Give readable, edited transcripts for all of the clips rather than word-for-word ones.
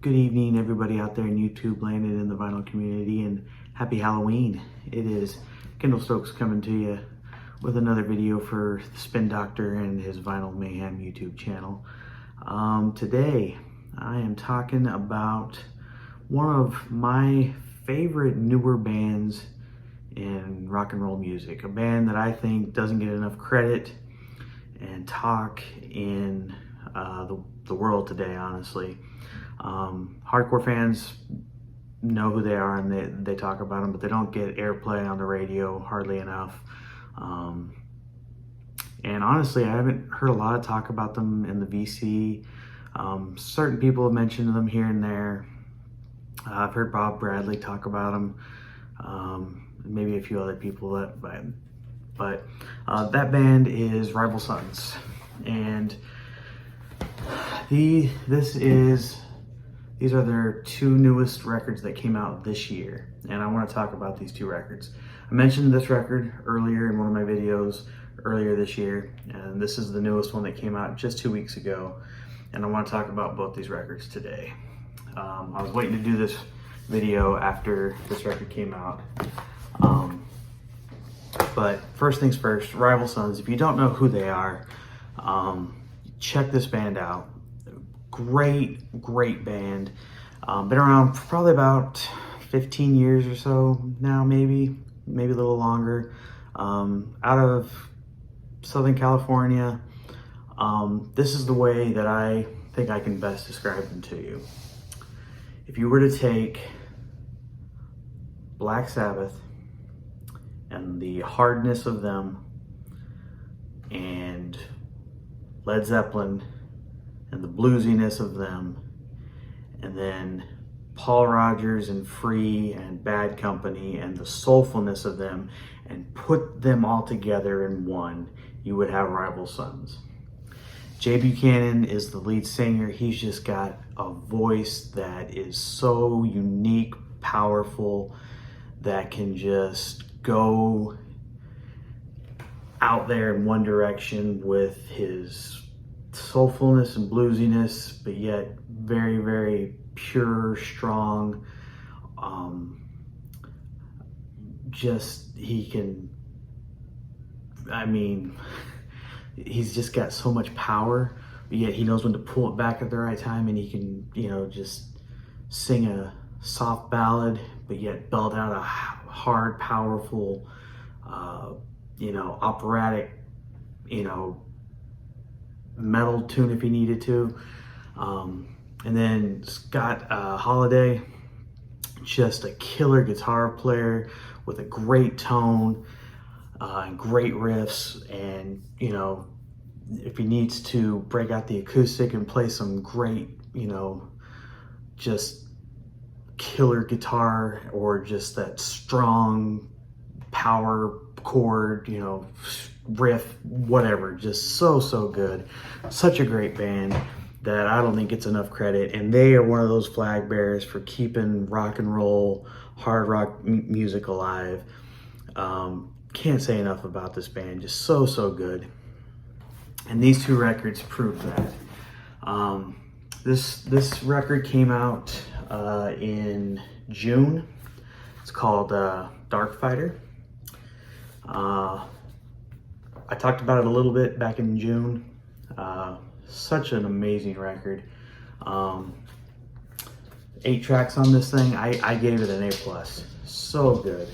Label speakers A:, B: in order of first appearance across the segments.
A: Good evening, everybody out there in YouTube land and in the vinyl community, and happy Halloween. It is Kendall Stokes coming to you with another video for the Spin Doctor and his Vinyl Mayhem YouTube channel. Today, I am talking about one of my favorite newer bands in rock and roll music. A band that I think doesn't get enough credit and talk in the world today, honestly. Hardcore fans know who they are and they talk about them, but they don't get airplay on the radio hardly enough. And honestly, I haven't heard a lot of talk about them in the VC. Certain people have mentioned them here and there. I've heard Bob Bradley talk about them, maybe a few other people, but that band is Rival Sons, and these are their two newest records that came out this year, and I want to talk about these two records. I mentioned this record earlier in one of my videos earlier this year, and this is the newest one that came out just 2 weeks ago, and I want to talk about both these records today. I was waiting to do this video after this record came out, but first things first, Rival Sons. If you don't know who they are, check this band out. Great band. Been around for probably about 15 years or so now, maybe a little longer. Out of Southern California. This is the way that I think I can best describe them to you. If you were to take Black Sabbath and the hardness of them and Led Zeppelin and the bluesiness of them, and then Paul Rodgers and Free and Bad Company and the soulfulness of them, and put them all together in one, you would have Rival Sons. Jay Buchanan is the lead singer. He's just got a voice that is so unique, powerful, that can just go out there in one direction with his soulfulness and bluesiness, but yet very pure, strong. He's just got so much power, but yet he knows when to pull it back at the right time, and he can, just sing a soft ballad, but yet belt out a hard, powerful, operatic, metal tune if he needed to. And then Scott Holiday, just a killer guitar player with a great tone and great riffs, and if he needs to break out the acoustic and play some great just killer guitar, or just that strong power chord, riff, whatever, just so good. Such a great band that I don't think gets enough credit, and they are one of those flag bearers for keeping rock and roll, hard rock music alive. Can't say enough about this band, just so good. And these two records prove that. This record came out in June. It's called Darkfighter. I talked about it a little bit back in June. Such an amazing record. 8 tracks on this thing. I gave it an A+. So good.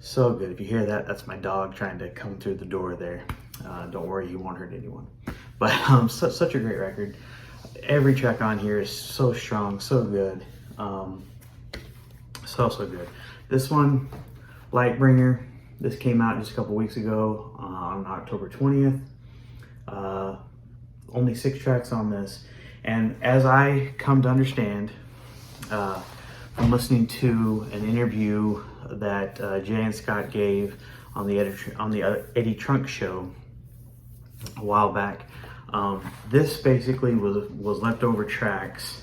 A: If you hear that, that's my dog trying to come through the door there. Don't worry, he won't hurt anyone. But such a great record. Every track on here is so strong, so good. So good. This one, Lightbringer, this came out just a couple weeks ago on October 20th. Only 6 tracks on this. And as I come to understand from listening to an interview that Jay and Scott gave on the Eddie Trunk show a while back, this basically was leftover tracks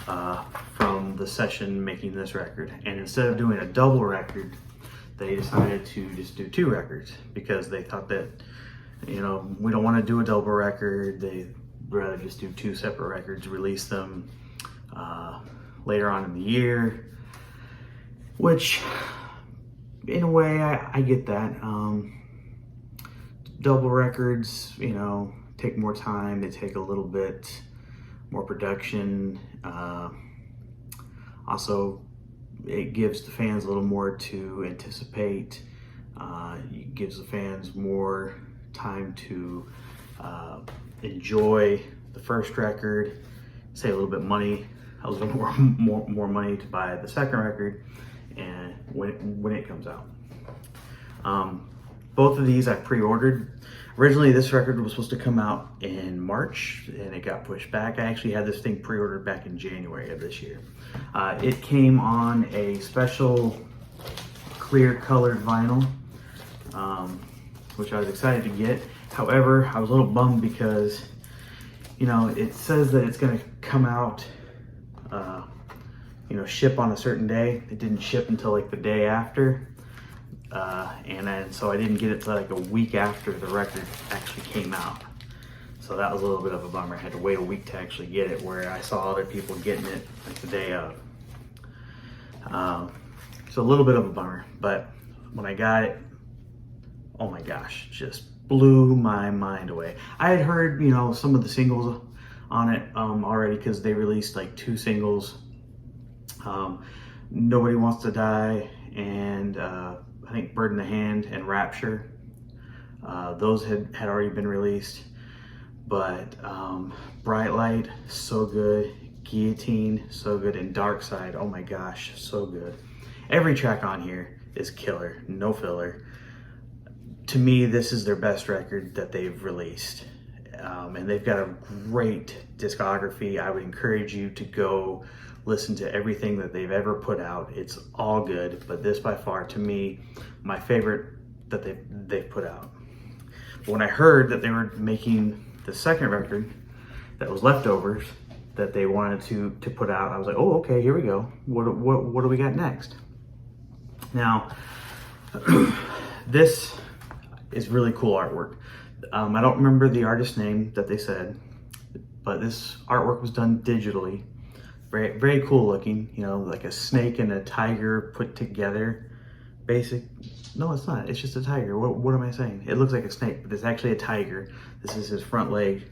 A: from the session making this record. And instead of doing a double record, they decided to just do 2 records, because they thought that, we don't want to do a double record. They'd rather just do 2 separate records, release them later on in the year, which in a way I get that. Double records, you know, take more time, they take a little bit more production. Also, it gives the fans a little more to anticipate. It gives the fans more time to enjoy the first record, save a little bit more money to buy the second record, and when it comes out. Both of these I pre-ordered. Originally, this record was supposed to come out in March, and it got pushed back. I actually had this thing pre-ordered back in January of this year. It came on a special clear colored vinyl, which I was excited to get. However, I was a little bummed because, you know, it says that it's gonna come out, you know, ship on a certain day. It didn't ship until like the day after. So I didn't get it till like a week after the record actually came out. So that was a little bit of a bummer. I had to wait a week to actually get it, where I saw other people getting it like the day of. So a little bit of a bummer, but when I got it, oh my gosh, just blew my mind away. I had heard, you know, some of the singles on it already, because they released like 2 singles. Nobody Wants to Die and I think Bird in the Hand and Rapture. Those had already been released, but Bright Light, so good. Guillotine, so good. And Dark Side, oh my gosh, so good. Every track on here is killer, no filler. To me, this is their best record that they've released. And they've got a great discography. I would encourage you to go listen to everything that they've ever put out. It's all good, but this by far, to me, my favorite that they've put out. When I heard that they were making the second record that was leftovers that they wanted to put out, I was like, oh, okay, here we go. What do we got next? Now, this is really cool artwork. I don't remember the artist's name that they said, but this artwork was done digitally. Very, very cool looking, you know, like a snake and a tiger put together. No, it's not. It's just a tiger. What am I saying? It looks like a snake, but it's actually a tiger. This is his front leg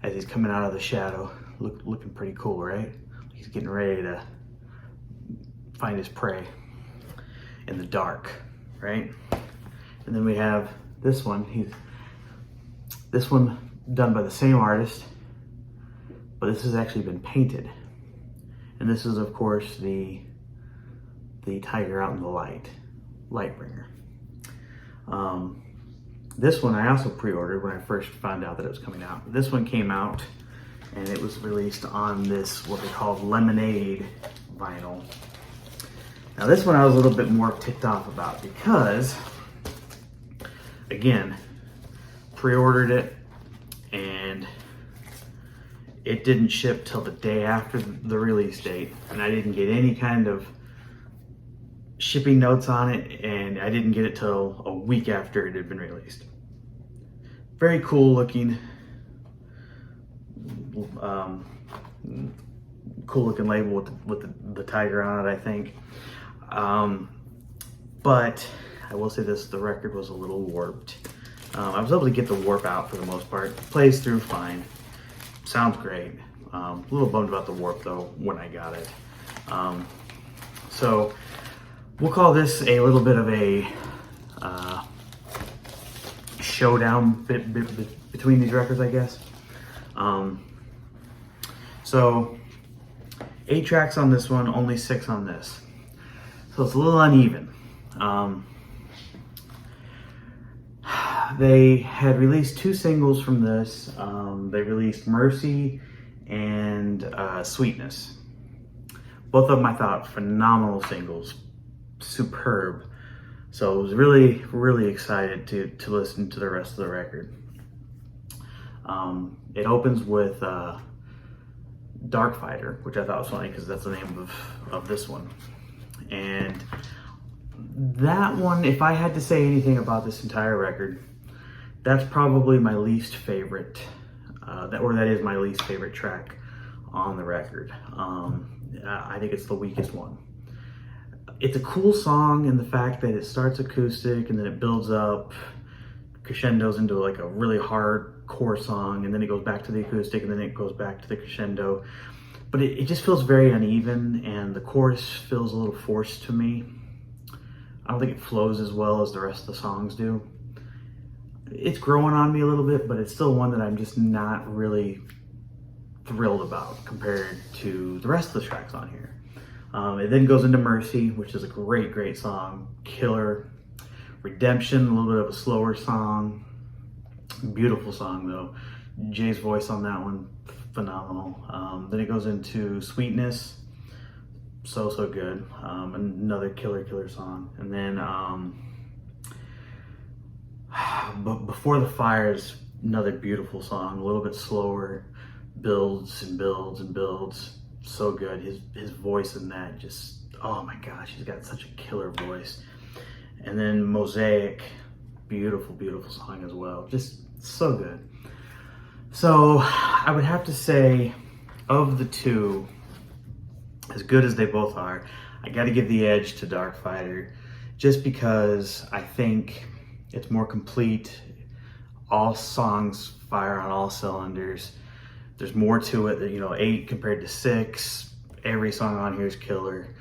A: as he's coming out of the shadow. Looking pretty cool, right? He's getting ready to find his prey in the dark, right? And then we have this one. This one done by the same artist, but this has actually been painted. And this is, of course, the tiger out in the light, Lightbringer. This one I also pre-ordered when I first found out that it was coming out. This one came out and it was released on this, what they call Lemonade vinyl. Now this one I was a little bit more ticked off about because, again, pre-ordered it and it didn't ship till the day after the release date, and I didn't get any kind of shipping notes on it, and I didn't get it till a week after it had been released. Very cool looking, cool looking label with the tiger on it, I think. But I will say this, the record was a little warped. I was able to get the warp out for the most part. Plays through fine. Sounds great. A little bummed about the warp though when I got it. So we'll call this a little bit of a showdown between these records, I guess. So 8 tracks on this one, only 6 on this. So it's a little uneven. They had released 2 singles from this. They released Mercy and Sweetness. Both of them I thought phenomenal singles, superb. So I was really, really excited to listen to the rest of the record. It opens with Darkfighter, which I thought was funny because that's the name of this one. And that one, if I had to say anything about this entire record, that's probably my least favorite, that is my least favorite track on the record. I think it's the weakest one. It's a cool song in the fact that it starts acoustic and then it builds up, crescendos into like a really hardcore song, and then it goes back to the acoustic, and then it goes back to the crescendo. But it just feels very uneven, and the chorus feels a little forced to me. I don't think it flows as well as the rest of the songs do. It's growing on me a little bit, but it's still one that I'm just not really thrilled about compared to the rest of the tracks on here. It then goes into Mercy, which is a great song, killer. Redemption, a little bit of a slower song, beautiful song though. Jay's voice on that one, phenomenal. Then it goes into Sweetness, so good. Another killer song. And then but Before the Fire is another beautiful song, a little bit slower, builds and builds. So good. His voice in that, just, oh my gosh, he's got such a killer voice. And then Mosaic, beautiful song as well, just so good. So I would have to say, of the two, as good as they both are, I got to give the edge to Darkfighter, just because I think it's more complete. All songs fire on all cylinders. There's more to it, 8 compared to 6. Every song on here is killer.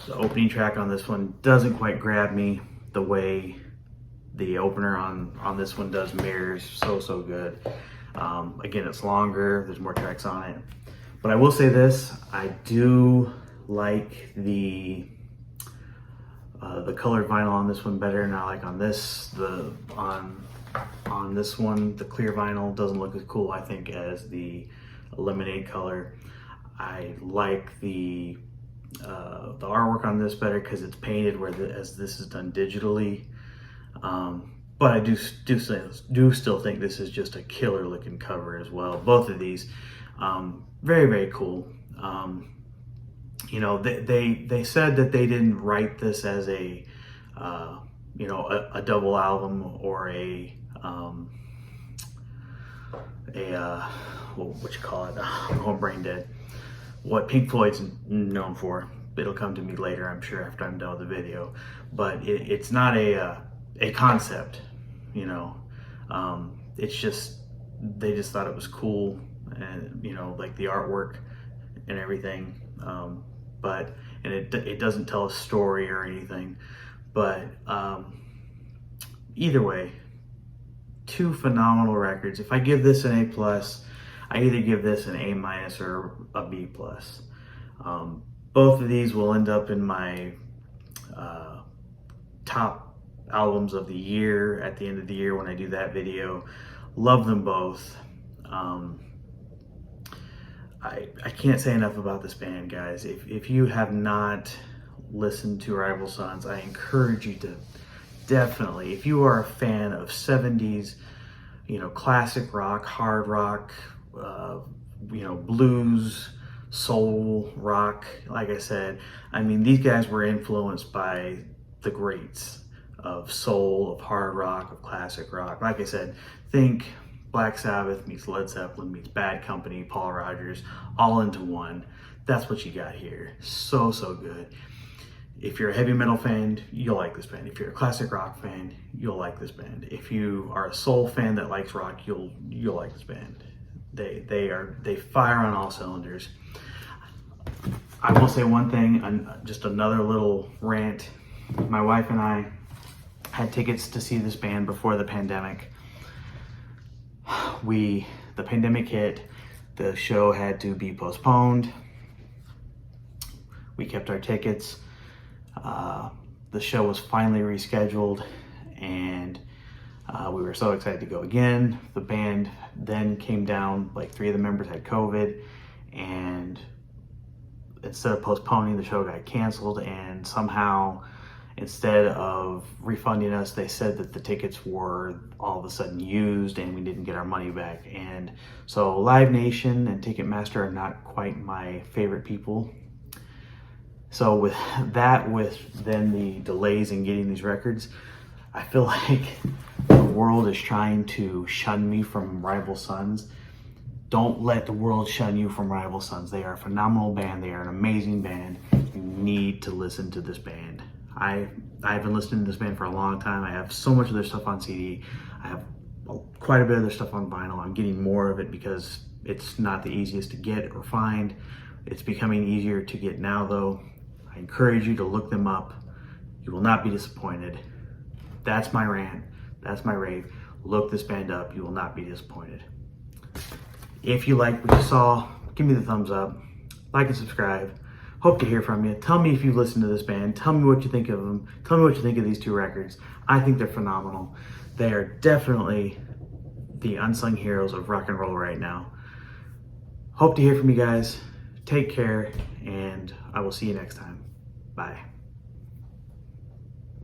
A: The opening track on this one doesn't quite grab me the way the opener on this one does. Mirrors, so good. Again, it's longer, there's more tracks on it. But I will say this, I do like the colored vinyl on this one better than I like on this. On this one, the clear vinyl doesn't look as cool, I think, as the lemonade color. I like the artwork on this better because it's painted, as this is done digitally. But I do still think this is just a killer looking cover as well. Both of these, very cool. They said that they didn't write this as a double album or what you call it? I'm going brain dead. What Pink Floyd's known for. It'll come to me later, I'm sure, after I'm done with the video. But it's not a concept, it's just, they just thought it was cool, and like the artwork and everything. But it doesn't tell a story or anything. But either way, 2 phenomenal records. If I give this an A+, I either give this an A- or a B+. Both of these will end up in my top albums of the year at the end of the year when I do that video. Love them both. I can't say enough about this band, guys. If you have not listened to Rival Sons, I encourage you to definitely, if you are a fan of 70s, classic rock, hard rock, blues, soul, rock, like I said, these guys were influenced by the greats of soul, of hard rock, of classic rock. Like I said, think Black Sabbath meets Led Zeppelin meets Bad Company, Paul Rogers, all into one. That's what you got here. So good. If you're a heavy metal fan, you'll like this band. If you're a classic rock fan, you'll like this band. If you are a soul fan that likes rock, you'll like this band. They fire on all cylinders. I will say one thing, just another little rant. My wife and I had tickets to see this band before the pandemic. The pandemic hit, the show had to be postponed. We kept our tickets. The show was finally rescheduled, and we were so excited to go again. The band then came down, like 3 of the members had COVID, and instead of postponing, the show got canceled, and somehow, instead of refunding us, they said that the tickets were all of a sudden used and we didn't get our money back. And so Live Nation and Ticketmaster are not quite my favorite people. So with then the delays in getting these records, I feel like the world is trying to shun me from Rival Sons. Don't let the world shun you from Rival Sons. They are a phenomenal band. They are an amazing band. You need to listen to this band. I've been listening to this band for a long time. I have so much of their stuff on CD. I have quite a bit of their stuff on vinyl. I'm getting more of it because it's not the easiest to get or find. It's becoming easier to get now though. I encourage you to look them up. You will not be disappointed. That's my rant. That's my rave. Look this band up. You will not be disappointed. If you like what you saw, give me the thumbs up. Like and subscribe. Hope to hear from you. Tell me if you've listened to this band. Tell me what you think of them. Tell me what you think of these two records. I think they're phenomenal. They are definitely the unsung heroes of rock and roll right now. Hope to hear from you guys. Take care, and I will see you next time. Bye.